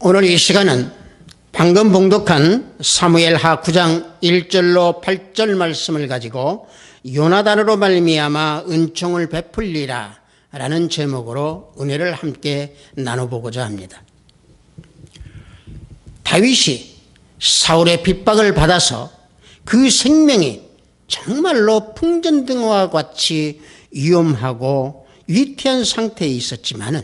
오늘 이 시간은 방금 봉독한 사무엘하 9장 1절로 8절 말씀을 가지고 요나단으로 말미암아 은총을 베풀리라 라는 제목으로 은혜를 함께 나눠보고자 합니다. 다윗이 사울의 핍박을 받아서 그 생명이 정말로 풍전등화와 같이 위험하고 위태한 상태에 있었지만은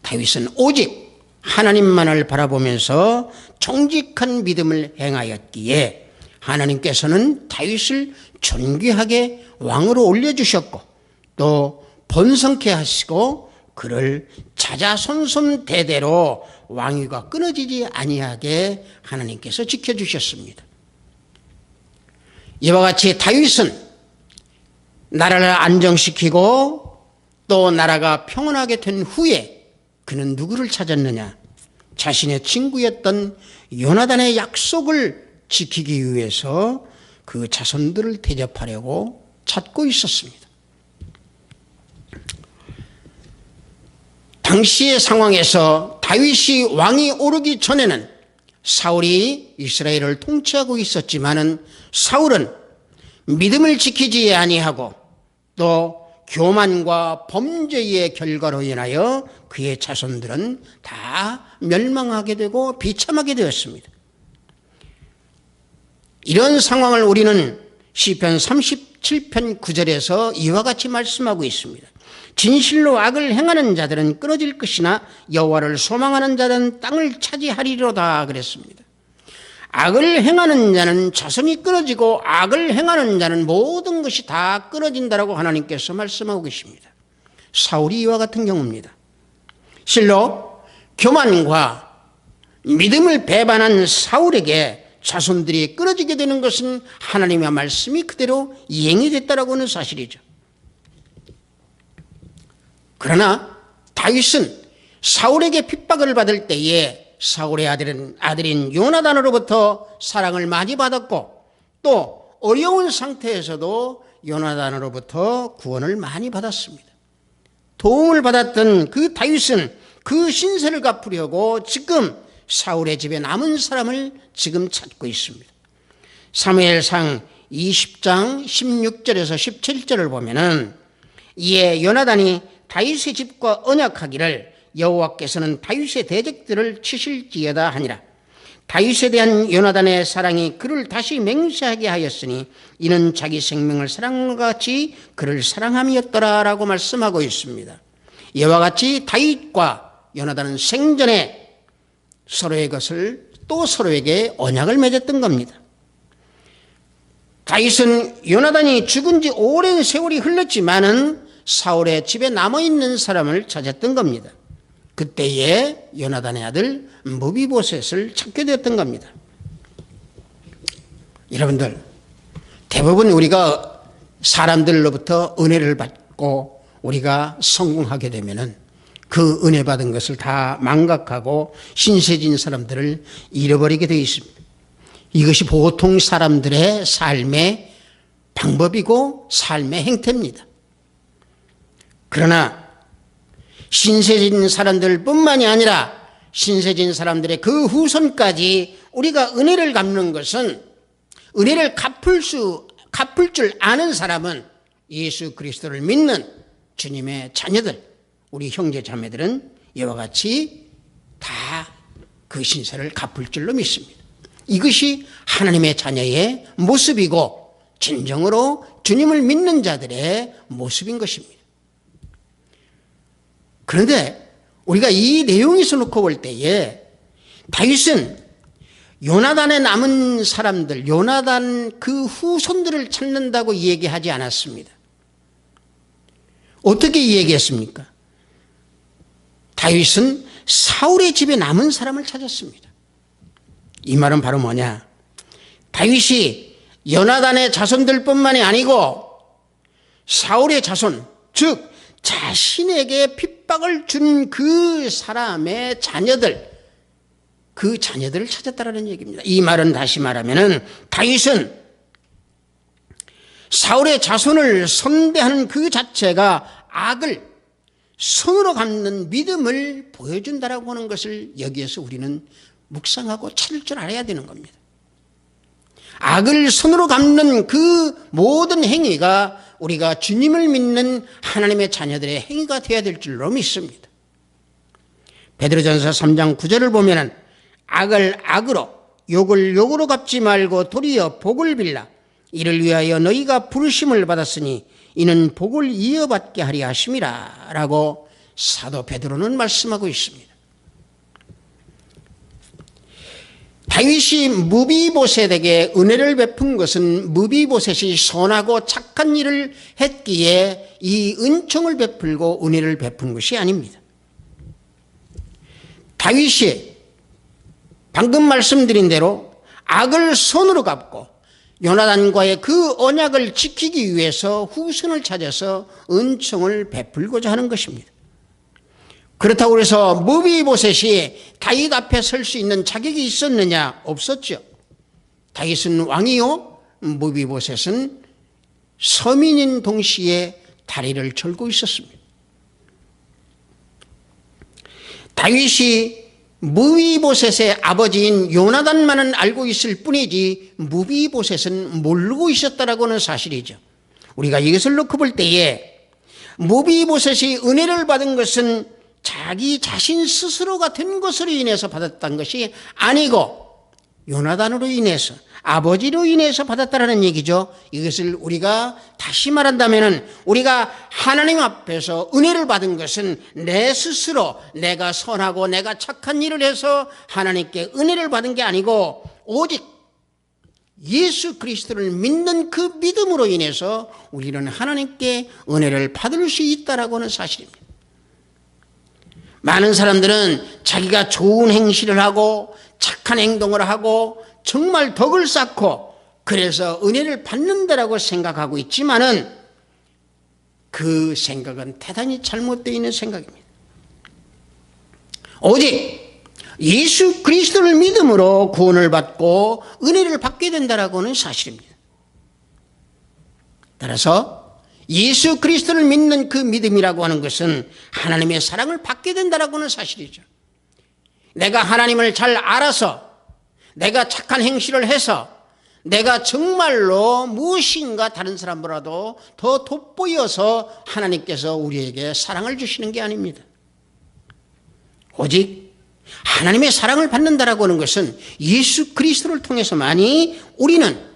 다윗은 오직 하나님만을 바라보면서 정직한 믿음을 행하였기에 하나님께서는 다윗을 존귀하게 왕으로 올려주셨고 또 번성케 하시고 그를 자자손손 대대로 왕위가 끊어지지 아니하게 하나님께서 지켜주셨습니다. 이와 같이 다윗은 나라를 안정시키고 또 나라가 평온하게 된 후에 그는 누구를 찾았느냐? 자신의 친구였던 요나단의 약속을 지키기 위해서 그 자손들을 대접하려고 찾고 있었습니다. 당시의 상황에서 다윗이 왕이 오르기 전에는 사울이 이스라엘을 통치하고 있었지만은 사울은 믿음을 지키지 아니하고 또 교만과 범죄의 결과로 인하여 그의 자손들은 다 멸망하게 되고 비참하게 되었습니다. 이런 상황을 우리는 시편 37편 9절에서 이와 같이 말씀하고 있습니다. 진실로 악을 행하는 자들은 끊어질 것이나 여호와를 소망하는 자들은 땅을 차지하리로다 그랬습니다. 악을 행하는 자는 자손이 끊어지고 악을 행하는 자는 모든 것이 다 끊어진다라고 하나님께서 말씀하고 계십니다. 사울이 이와 같은 경우입니다. 실로 교만과 믿음을 배반한 사울에게 자손들이 끊어지게 되는 것은 하나님의 말씀이 그대로 이행이 됐다라고 하는 사실이죠. 그러나 다윗은 사울에게 핍박을 받을 때에 사울의 아들인 요나단으로부터 사랑을 많이 받았고 또 어려운 상태에서도 요나단으로부터 구원을 많이 받았습니다. 도움을 받았던 그 다윗은 그 신세를 갚으려고 지금 사울의 집에 남은 사람을 지금 찾고 있습니다. 사무엘상 20장 16절에서 17절을 보면은 이에 요나단이 다윗의 집과 언약하기를 여호와께서는 다윗의 대적들을 치실지어다 하니라. 다윗에 대한 요나단의 사랑이 그를 다시 맹세하게 하였으니 이는 자기 생명을 사랑과 같이 그를 사랑함이었더라 라고 말씀하고 있습니다. 이와 같이 다윗과 요나단은 생전에 서로의 것을 또 서로에게 언약을 맺었던 겁니다. 다윗은 요나단이 죽은 지 오랜 세월이 흘렀지만은 사울의 집에 남아있는 사람을 찾았던 겁니다. 그때에 요나단의 아들 무비보셋을 찾게 되었던 겁니다. 여러분들, 대부분 우리가 사람들로부터 은혜를 받고 우리가 성공하게 되면은 그 은혜 받은 것을 다 망각하고 신세진 사람들을 잃어버리게 되어 있습니다. 이것이 보통 사람들의 삶의 방법이고 삶의 행태입니다. 그러나 신세진 사람들 뿐만이 아니라 신세진 사람들의 그 후손까지 우리가 은혜를 갚는 것은 은혜를 갚을 줄 아는 사람은 예수 그리스도를 믿는 주님의 자녀들, 우리 형제 자매들은 이와 같이 다 그 신세를 갚을 줄로 믿습니다. 이것이 하나님의 자녀의 모습이고 진정으로 주님을 믿는 자들의 모습인 것입니다. 그런데 우리가 이 내용에서 놓고 볼 때에 다윗은 요나단에 남은 사람들, 요나단 그 후손들을 찾는다고 얘기하지 않았습니다. 어떻게 얘기했습니까? 다윗은 사울의 집에 남은 사람을 찾았습니다. 이 말은 바로 뭐냐? 다윗이 요나단의 자손들뿐만이 아니고 사울의 자손, 즉 자신에게 핍박을 준 그 사람의 자녀들, 그 자녀들을 찾았다라는 얘기입니다. 이 말은 다시 말하면은 다윗은 사울의 자손을 선대하는 그 자체가 악을 손으로 갚는 믿음을 보여준다라고 하는 것을 여기에서 우리는 묵상하고 찾을 줄 알아야 되는 겁니다. 악을 손으로 갚는 그 모든 행위가 우리가 주님을 믿는 하나님의 자녀들의 행위가 되어야 될 줄로 믿습니다. 베드로전서 3장 9절을 보면은 악을 악으로 욕을 욕으로 갚지 말고 도리어 복을 빌라. 이를 위하여 너희가 부르심을 받았으니 이는 복을 이어받게 하리 하심이라 라고 사도 베드로는 말씀하고 있습니다. 다윗이 무비보셋에게 은혜를 베푼 것은 무비보셋이 선하고 착한 일을 했기에 이 은총을 베풀고 은혜를 베푼 것이 아닙니다. 다윗이 방금 말씀드린 대로 악을 손으로 갚고 요나단과의 그 언약을 지키기 위해서 후손을 찾아서 은총을 베풀고자 하는 것입니다. 그렇다고 해서 무비보셋이 다윗 앞에 설 수 있는 자격이 있었느냐? 없었죠. 다윗은 왕이요, 무비보셋은 서민인 동시에 다리를 절고 있었습니다. 다윗이 무비보셋의 아버지인 요나단만은 알고 있을 뿐이지 무비보셋은 모르고 있었다라고 하는 사실이죠. 우리가 이것을 놓고 볼 때에 무비보셋이 은혜를 받은 것은 자기 자신 스스로가 된 것으로 인해서 받았다는 것이 아니고 요나단으로 인해서, 아버지로 인해서 받았다라는 얘기죠. 이것을 우리가 다시 말한다면 우리가 하나님 앞에서 은혜를 받은 것은 내 스스로 내가 선하고 내가 착한 일을 해서 하나님께 은혜를 받은 게 아니고 오직 예수 그리스도를 믿는 그 믿음으로 인해서 우리는 하나님께 은혜를 받을 수 있다라고 하는 사실입니다. 많은 사람들은 자기가 좋은 행실을 하고 착한 행동을 하고 정말 덕을 쌓고 그래서 은혜를 받는다라고 생각하고 있지만은 그 생각은 대단히 잘못되어 있는 생각입니다. 오직 예수 그리스도를 믿음으로 구원을 받고 은혜를 받게 된다라고 하는 사실입니다. 따라서 예수 그리스도를 믿는 그 믿음이라고 하는 것은 하나님의 사랑을 받게 된다라고 하는 사실이죠. 내가 하나님을 잘 알아서 내가 착한 행실을 해서 내가 정말로 무엇인가 다른 사람보다도 더 돋보여서 하나님께서 우리에게 사랑을 주시는 게 아닙니다. 오직 하나님의 사랑을 받는다라고 하는 것은 예수 그리스도를 통해서만이 우리는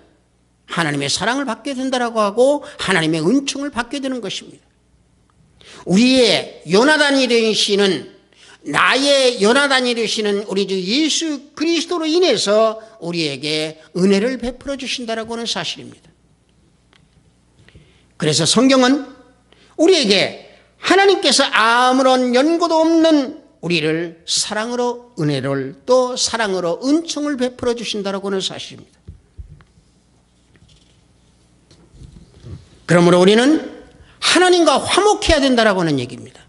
하나님의 사랑을 받게 된다라고 하고 하나님의 은총을 받게 되는 것입니다. 우리의 요나단이 되시는, 나의 요나단이 되시는 우리 주 예수 그리스도로 인해서 우리에게 은혜를 베풀어 주신다라고 하는 사실입니다. 그래서 성경은 우리에게 하나님께서 아무런 연고도 없는 우리를 사랑으로 은혜를 또 사랑으로 은총을 베풀어 주신다라고 하는 사실입니다. 그러므로 우리는 하나님과 화목해야 된다라고 하는 얘기입니다.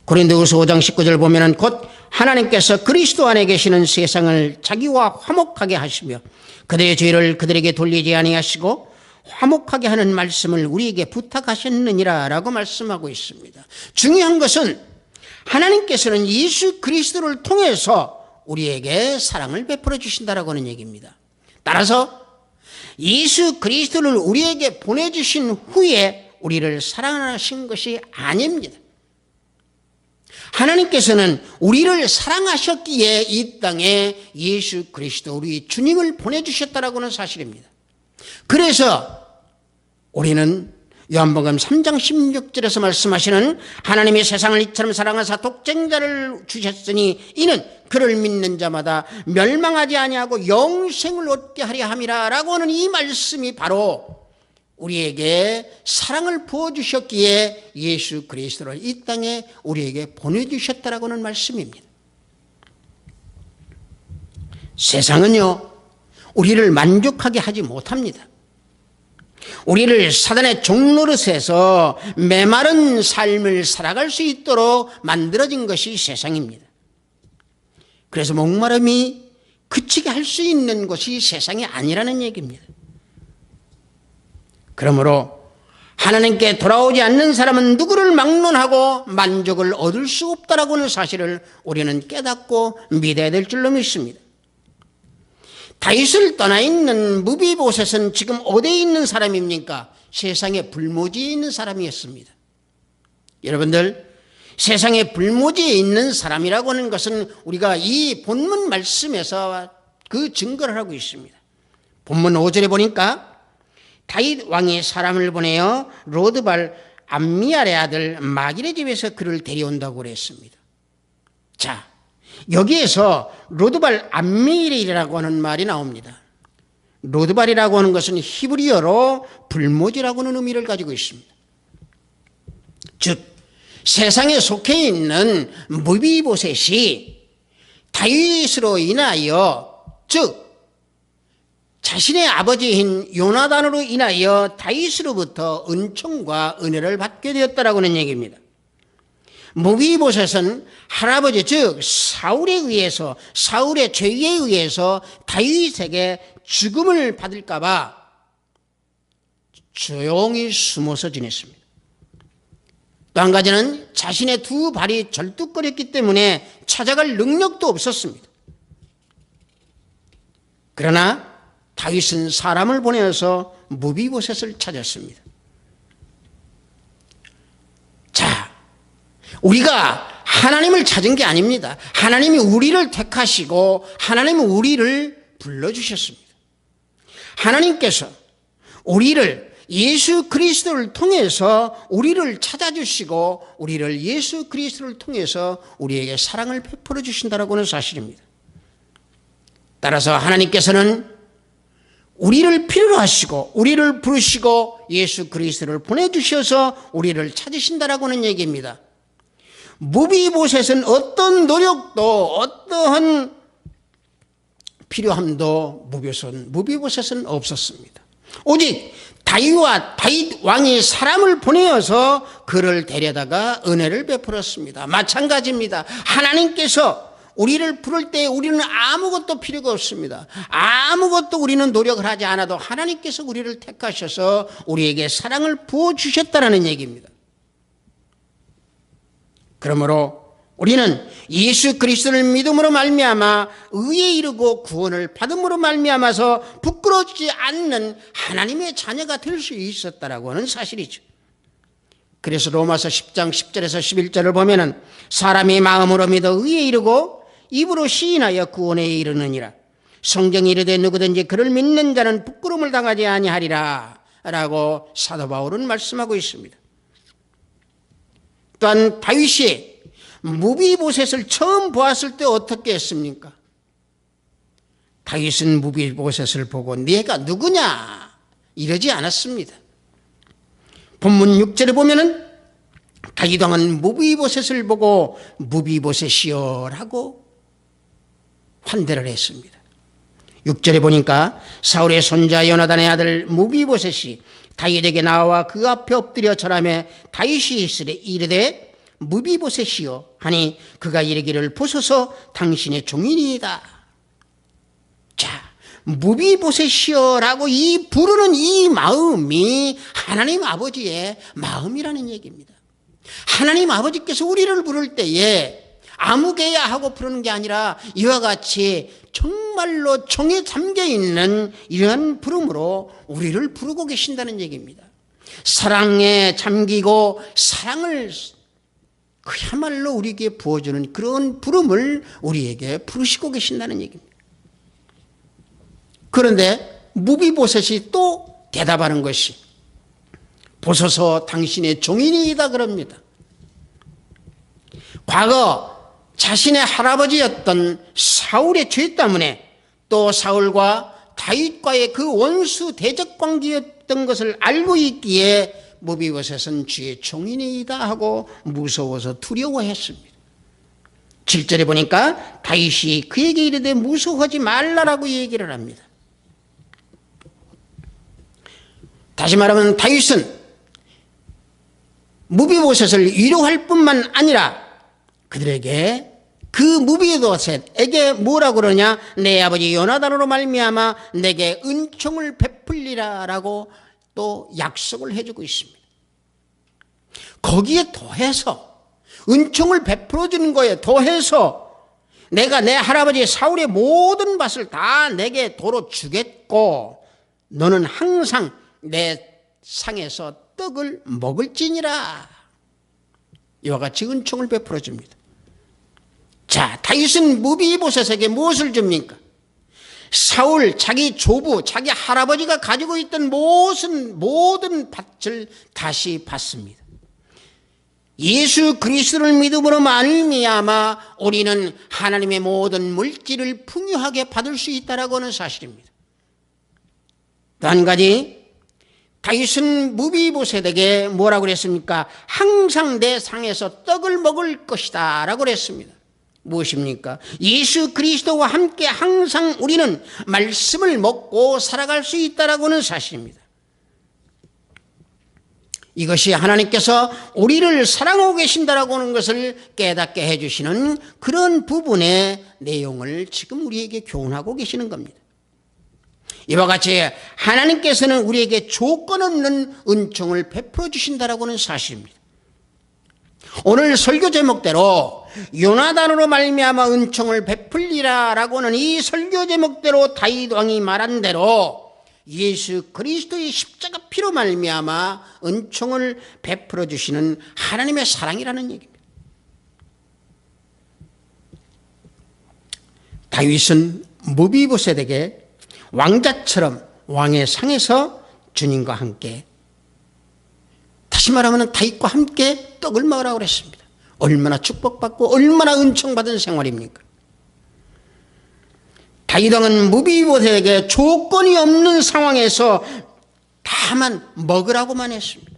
고린도후서 5장 19절 보면은 곧 하나님께서 그리스도 안에 계시는 세상을 자기와 화목하게 하시며 그들의 죄를 그들에게 돌리지 아니하시고 화목하게 하는 말씀을 우리에게 부탁하셨느니라라고 말씀하고 있습니다. 중요한 것은 하나님께서는 예수 그리스도를 통해서 우리에게 사랑을 베풀어 주신다라고 하는 얘기입니다. 따라서 예수 그리스도를 우리에게 보내주신 후에 우리를 사랑하신 것이 아닙니다. 하나님께서는 우리를 사랑하셨기에 이 땅에 예수 그리스도 우리 주님을 보내주셨다라고 하는 사실입니다. 그래서 우리는 요한복음 3장 16절에서 말씀하시는 하나님이 세상을 이처럼 사랑하사 독생자를 주셨으니 이는 그를 믿는 자마다 멸망하지 아니하고 영생을 얻게 하려 함이라 라고 하는 이 말씀이 바로 우리에게 사랑을 부어주셨기에 예수 그리스도를 이 땅에 우리에게 보내주셨다라고 하는 말씀입니다. 세상은요, 우리를 만족하게 하지 못합니다. 우리를 사단의 종노릇에서 메마른 삶을 살아갈 수 있도록 만들어진 것이 세상입니다. 그래서 목마름이 그치게 할 수 있는 것이 세상이 아니라는 얘기입니다. 그러므로 하나님께 돌아오지 않는 사람은 누구를 막론하고 만족을 얻을 수 없다라고 하는 사실을 우리는 깨닫고 믿어야 될 줄로 믿습니다. 다윗을 떠나 있는 무비보셋은 지금 어디에 있는 사람입니까? 세상에 불모지에 있는 사람이었습니다. 여러분들, 세상에 불모지에 있는 사람이라고 하는 것은 우리가 이 본문 말씀에서 그 증거를 하고 있습니다. 본문 5절에 보니까 다윗 왕이 사람을 보내어 로드발 암미알의 아들 마길의 집에서 그를 데려온다고 그랬습니다. 자, 여기에서 로드발 암미엘이라고 하는 말이 나옵니다. 로드발이라고 하는 것은 히브리어로 불모지라고 하는 의미를 가지고 있습니다. 즉 세상에 속해 있는 무비보셋이 다윗으로 인하여, 즉 자신의 아버지인 요나단으로 인하여 다윗으로부터 은총과 은혜를 받게 되었다라고 하는 얘기입니다. 무비보셋은 할아버지, 즉 사울에 의해서, 사울의 죄에 의해서 다윗에게 죽음을 받을까 봐 조용히 숨어서 지냈습니다. 또 한 가지는 자신의 두 발이 절뚝거렸기 때문에 찾아갈 능력도 없었습니다. 그러나 다윗은 사람을 보내어서 무비보셋을 찾았습니다. 자, 우리가 하나님을 찾은 게 아닙니다. 하나님이 우리를 택하시고 하나님이 우리를 불러주셨습니다. 하나님께서 우리를 예수 그리스도를 통해서 우리를 찾아주시고 우리를 예수 그리스도를 통해서 우리에게 사랑을 베풀어 주신다라고 하는 사실입니다. 따라서 하나님께서는 우리를 필요로 하시고 우리를 부르시고 예수 그리스도를 보내주셔서 우리를 찾으신다라고 하는 얘기입니다. 무비보셋은 어떤 노력도 어떠한 필요함도 무비보셋은 없었습니다. 오직 다윗 왕이 사람을 보내어서 그를 데려다가 은혜를 베풀었습니다. 마찬가지입니다. 하나님께서 우리를 부를 때 우리는 아무것도 필요가 없습니다. 아무것도 우리는 노력을 하지 않아도 하나님께서 우리를 택하셔서 우리에게 사랑을 부어주셨다는 얘기입니다. 그러므로 우리는 예수 그리스도를 믿음으로 말미암아 의에 이르고 구원을 받음으로 말미암아서 부끄러워지지 않는 하나님의 자녀가 될 수 있었다라고 하는 사실이죠. 그래서 로마서 10장 10절에서 11절을 보면은 사람이 마음으로 믿어 의에 이르고 입으로 시인하여 구원에 이르느니라. 성경이 이르되 누구든지 그를 믿는 자는 부끄러움을 당하지 아니하리라 라고 사도 바울은 말씀하고 있습니다. 또한 다윗이 무비보셋을 처음 보았을 때 어떻게 했습니까? 다윗은 무비보셋을 보고 네가 누구냐 이러지 않았습니다. 본문 6절에 보면은 다윗 왕은 무비보셋을 보고 무비보셋이여 라고 환대를 했습니다. 6절에 보니까 사울의 손자 요나단의 아들 무비보셋이 다윗에게 나와 그 앞에 엎드려 절하며 다윗이 이르되 무비보셋이여 하니 그가 이르기를 보소서 당신의 종이니이다. 자, 무비보셋이여라고 이 부르는 이 마음이 하나님 아버지의 마음이라는 얘기입니다. 하나님 아버지께서 우리를 부를 때에 아무개야 하고 부르는 게 아니라 이와 같이 정말로 정에 잠겨있는 이러한 부름으로 우리를 부르고 계신다는 얘기입니다. 사랑에 잠기고 사랑을 그야말로 우리에게 부어주는 그런 부름을 우리에게 부르시고 계신다는 얘기입니다. 그런데 무비보셋이 또 대답하는 것이 보소서 당신의 종이니이다 그럽니다. 과거 자신의 할아버지였던 사울의 죄 때문에 또 사울과 다윗과의 그 원수 대적 관계였던 것을 알고 있기에 무비보셋은 주의 종이니이다 하고 무서워서 두려워했습니다. 7절에 보니까 다윗이 그에게 이르되 무서워하지 말라라고 얘기를 합니다. 다시 말하면 다윗은 무비보셋을 위로할 뿐만 아니라 그들에게 그 무비보셋에게 뭐라고 그러냐, 내 아버지 요나단으로 말미암아 내게 은총을 베풀리라라고 또 약속을 해주고 있습니다. 거기에 더해서 은총을 베풀어 주는 거에 더해서 내가 내 할아버지 사울의 모든 밭을 다 내게 도로 주겠고 너는 항상 내 상에서 떡을 먹을지니라. 이와 같이 은총을 베풀어 줍니다. 자, 다윗은 무비보셋에게 무엇을 줍니까? 사울, 자기 조부, 자기 할아버지가 가지고 있던 모든 밭을 다시 받습니다. 예수 그리스도를 믿음으로 말미암아 우리는 하나님의 모든 물질을 풍요하게 받을 수 있다라고 하는 사실입니다. 또 한 가지, 다윗은 무비보셋에게 뭐라고 그랬습니까? 항상 내 상에서 떡을 먹을 것이다 라고 그랬습니다. 무엇입니까? 예수 그리스도와 함께 항상 우리는 말씀을 먹고 살아갈 수 있다라고 하는 사실입니다. 이것이 하나님께서 우리를 사랑하고 계신다라고 하는 것을 깨닫게 해주시는 그런 부분의 내용을 지금 우리에게 교훈하고 계시는 겁니다. 이와 같이 하나님께서는 우리에게 조건 없는 은총을 베풀어 주신다라고 하는 사실입니다. 오늘 설교 제목대로 요나단으로 말미암아 은총을 베풀리라라고 하는 이 설교 제목대로 다윗 왕이 말한 대로 예수 그리스도의 십자가 피로 말미암아 은총을 베풀어 주시는 하나님의 사랑이라는 얘기입니다. 다윗은 무비보셋에게 왕자처럼 왕의 상에서 주님과 함께, 다시 말하면 다윗과 함께 떡을 먹으라고 그랬습니다. 얼마나 축복받고 얼마나 은총받은 생활입니까? 다윗 왕은 무비보셋에게 조건이 없는 상황에서 다만 먹으라고만 했습니다.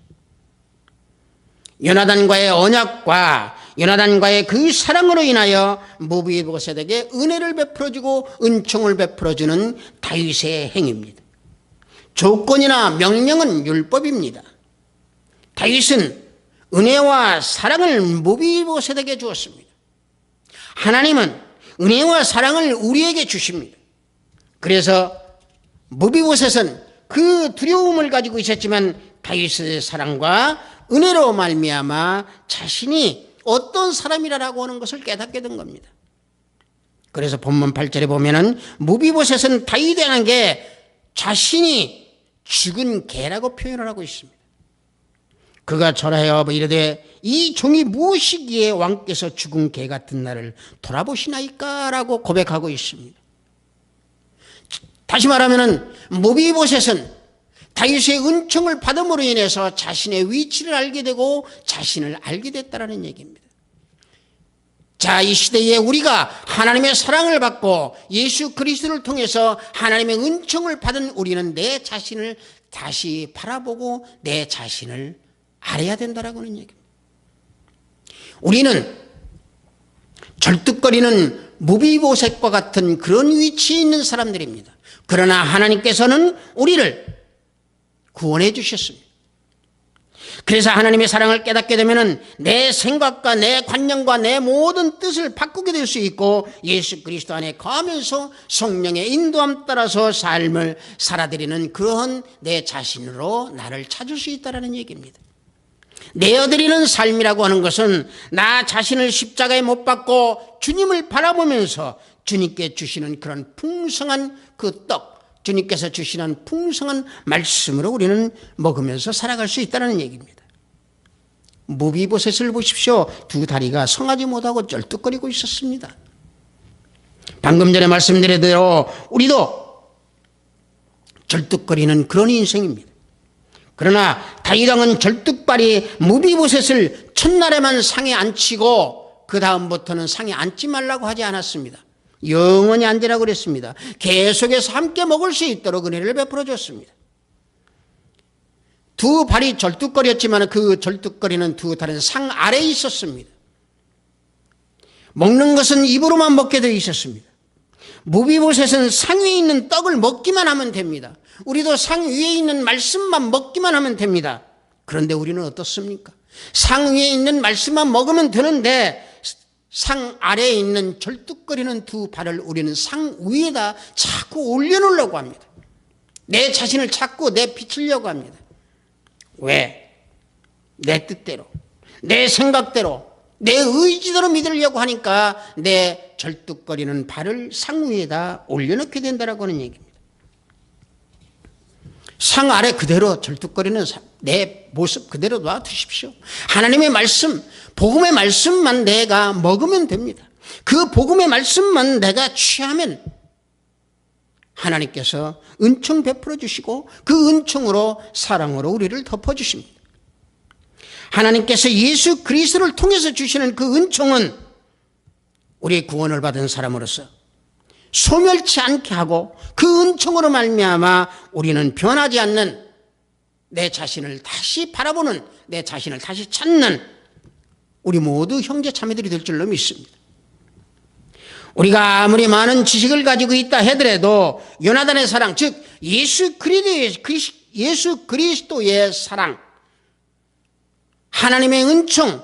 요나단과의 언약과 요나단과의 그 사랑으로 인하여 무비보셋에게 은혜를 베풀어주고 은총을 베풀어주는 다윗의 행위입니다. 조건이나 명령은 율법입니다. 다윗은 은혜와 사랑을 무비보셋에게 주었습니다. 하나님은 은혜와 사랑을 우리에게 주십니다. 그래서 무비보셋은 그 두려움을 가지고 있었지만 다윗의 사랑과 은혜로 말미암아 자신이 어떤 사람이라고 하는 것을 깨닫게 된 겁니다. 그래서 본문 8절에 보면은 무비보셋은 다윗에게 자신이 죽은 개라고 표현을 하고 있습니다. 그가 절하여 이르되 이 종이 무엇이기에 왕께서 죽은 개 같은 나를 돌아보시나이까 라고 고백하고 있습니다. 다시 말하면 무비보셋은 다윗의 은총을 받음으로 인해서 자신의 위치를 알게 되고 자신을 알게 됐다는 얘기입니다. 자, 이 시대에 우리가 하나님의 사랑을 받고 예수 그리스도를 통해서 하나님의 은총을 받은 우리는 내 자신을 다시 바라보고 내 자신을 알아야 된다라고 하는 얘기입니다. 우리는 절뚝거리는 무비보셋과 같은 그런 위치에 있는 사람들입니다. 그러나 하나님께서는 우리를 구원해 주셨습니다. 그래서 하나님의 사랑을 깨닫게 되면 내 생각과 내 관념과 내 모든 뜻을 바꾸게 될 수 있고 예수 그리스도 안에 거하면서 성령의 인도함 따라서 삶을 살아드리는 그러한 내 자신으로 나를 찾을 수 있다는 얘기입니다. 내어드리는 삶이라고 하는 것은 나 자신을 십자가에 못 박고 주님을 바라보면서 주님께 주시는 그런 풍성한 그 떡, 주님께서 주시는 풍성한 말씀으로 우리는 먹으면서 살아갈 수 있다는 얘기입니다. 무비보셋을 보십시오. 두 다리가 성하지 못하고 쩔뚝거리고 있었습니다. 방금 전에 말씀드린 대로 우리도 절뚝거리는 그런 인생입니다. 그러나 다윗 왕은 절뚝발이 무비보셋을 첫날에만 상에 앉히고 그 다음부터는 상에 앉지 말라고 하지 않았습니다. 영원히 앉으라고 그랬습니다. 계속해서 함께 먹을 수 있도록 은혜를 베풀어 줬습니다. 두 발이 절뚝거렸지만 그 절뚝거리는 두 다리는 상 아래에 있었습니다. 먹는 것은 입으로만 먹게 되어 있었습니다. 무비보셋은 상 위에 있는 떡을 먹기만 하면 됩니다. 우리도 상 위에 있는 말씀만 먹기만 하면 됩니다. 그런데 우리는 어떻습니까? 상 위에 있는 말씀만 먹으면 되는데 상 아래에 있는 절뚝거리는 두 발을 우리는 상 위에다 자꾸 올려놓으려고 합니다. 내 자신을 자꾸 내비치려고 합니다. 왜? 내 뜻대로, 내 생각대로, 내 의지대로 믿으려고 하니까 내 절뚝거리는 발을 상 위에다 올려놓게 된다라고 하는 얘기입니다. 상 아래 그대로 절뚝거리는 내 모습 그대로 놔두십시오. 하나님의 말씀, 복음의 말씀만 내가 먹으면 됩니다. 그 복음의 말씀만 내가 취하면 하나님께서 은총 베풀어 주시고 그 은총으로 사랑으로 우리를 덮어주십니다. 하나님께서 예수 그리스도를 통해서 주시는 그 은총은 우리의 구원을 받은 사람으로서 소멸치 않게 하고 그 은총으로 말미암아 우리는 변하지 않는 내 자신을 다시 바라보는, 내 자신을 다시 찾는 우리 모두 형제 자매들이 될 줄로 믿습니다. 우리가 아무리 많은 지식을 가지고 있다 하더라도 요나단의 사랑, 즉 예수 그리스도의 사랑, 하나님의 은총,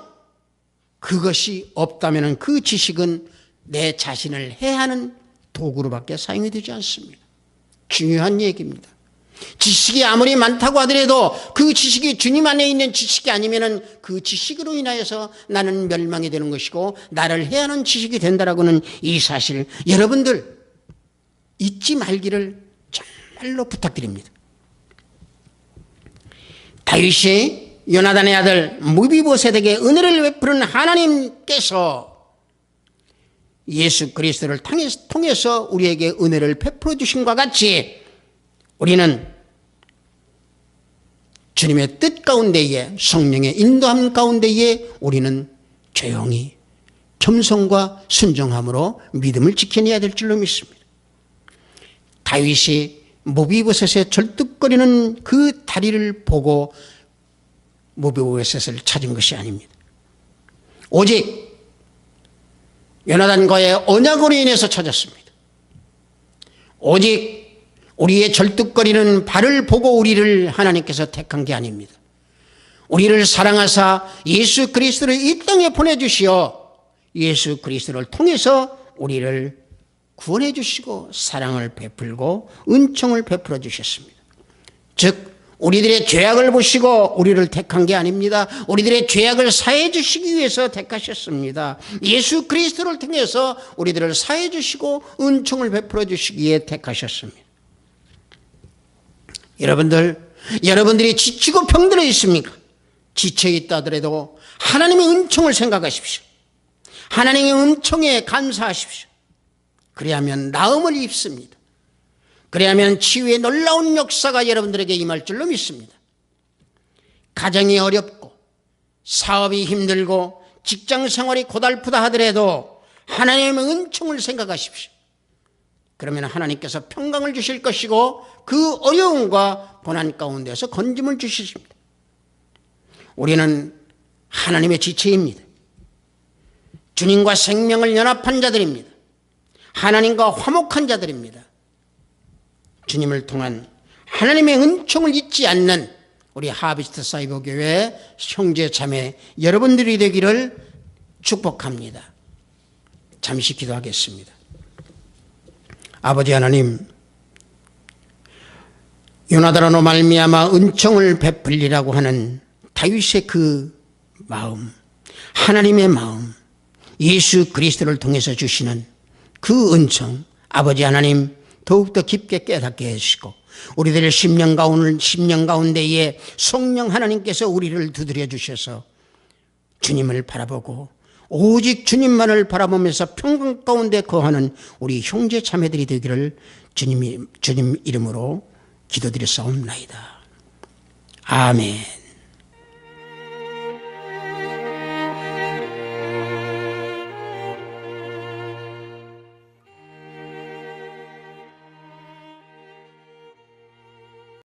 그것이 없다면 그 지식은 내 자신을 해하는 도구로밖에 사용이 되지 않습니다. 중요한 얘기입니다. 지식이 아무리 많다고 하더라도 그 지식이 주님 안에 있는 지식이 아니면 그 지식으로 인하여서 나는 멸망이 되는 것이고 나를 해하는 지식이 된다라고는 이 사실 여러분들 잊지 말기를 정말로 부탁드립니다. 다윗이 요나단의 아들 무비보셋에게 은혜를 베푸는 하나님께서 예수 그리스도를 통해서 우리에게 은혜를 베풀어 주신 것과 같이 우리는 주님의 뜻 가운데에, 성령의 인도함 가운데에 우리는 조용히 겸손과 순종함으로 믿음을 지켜내야 될 줄로 믿습니다. 다윗이 무비보셋의 절뚝거리는 그 다리를 보고 무비보셋을 찾은 것이 아닙니다. 오직 요나단과의 언약으로 인해서 찾았습니다. 오직 우리의 절뚝거리는 발을 보고 우리를 하나님께서 택한 게 아닙니다. 우리를 사랑하사 예수 그리스도를 이 땅에 보내주시어 예수 그리스도를 통해서 우리를 구원해 주시고 사랑을 베풀고 은총을 베풀어 주셨습니다. 즉 우리들의 죄악을 보시고 우리를 택한 게 아닙니다. 우리들의 죄악을 사해 주시기 위해서 택하셨습니다. 예수 그리스도를 통해서 우리들을 사해 주시고 은총을 베풀어 주시기에 택하셨습니다. 여러분들이 지치고 병들어 있습니까? 지쳐 있다 하더라도 하나님의 은총을 생각하십시오. 하나님의 은총에 감사하십시오. 그래야만 나음을 입습니다. 그래야만 치유의 놀라운 역사가 여러분들에게 임할 줄로 믿습니다. 가정이 어렵고 사업이 힘들고 직장 생활이 고달프다 하더라도 하나님의 은총을 생각하십시오. 그러면 하나님께서 평강을 주실 것이고 그 어려움과 고난 가운데서 건짐을 주십니다. 우리는 하나님의 지체입니다. 주님과 생명을 연합한 자들입니다. 하나님과 화목한 자들입니다. 주님을 통한 하나님의 은총을 잊지 않는 우리 하비스트 사이버교회 형제 자매 여러분들이 되기를 축복합니다. 잠시 기도하겠습니다. 아버지 하나님, 요나단으로 말미암아 은총을 베풀리라고 하는 다윗의 그 마음, 하나님의 마음, 예수 그리스도를 통해서 주시는 그 은총, 아버지 하나님 더욱더 깊게 깨닫게 해주시고 우리들의 심령 가운데에 성령 하나님께서 우리를 두드려 주셔서 주님을 바라보고 오직 주님만을 바라보면서 평강 가운데 거하는 우리 형제 자매들이 되기를 주님 이름으로 기도드렸사옵나이다. 아멘.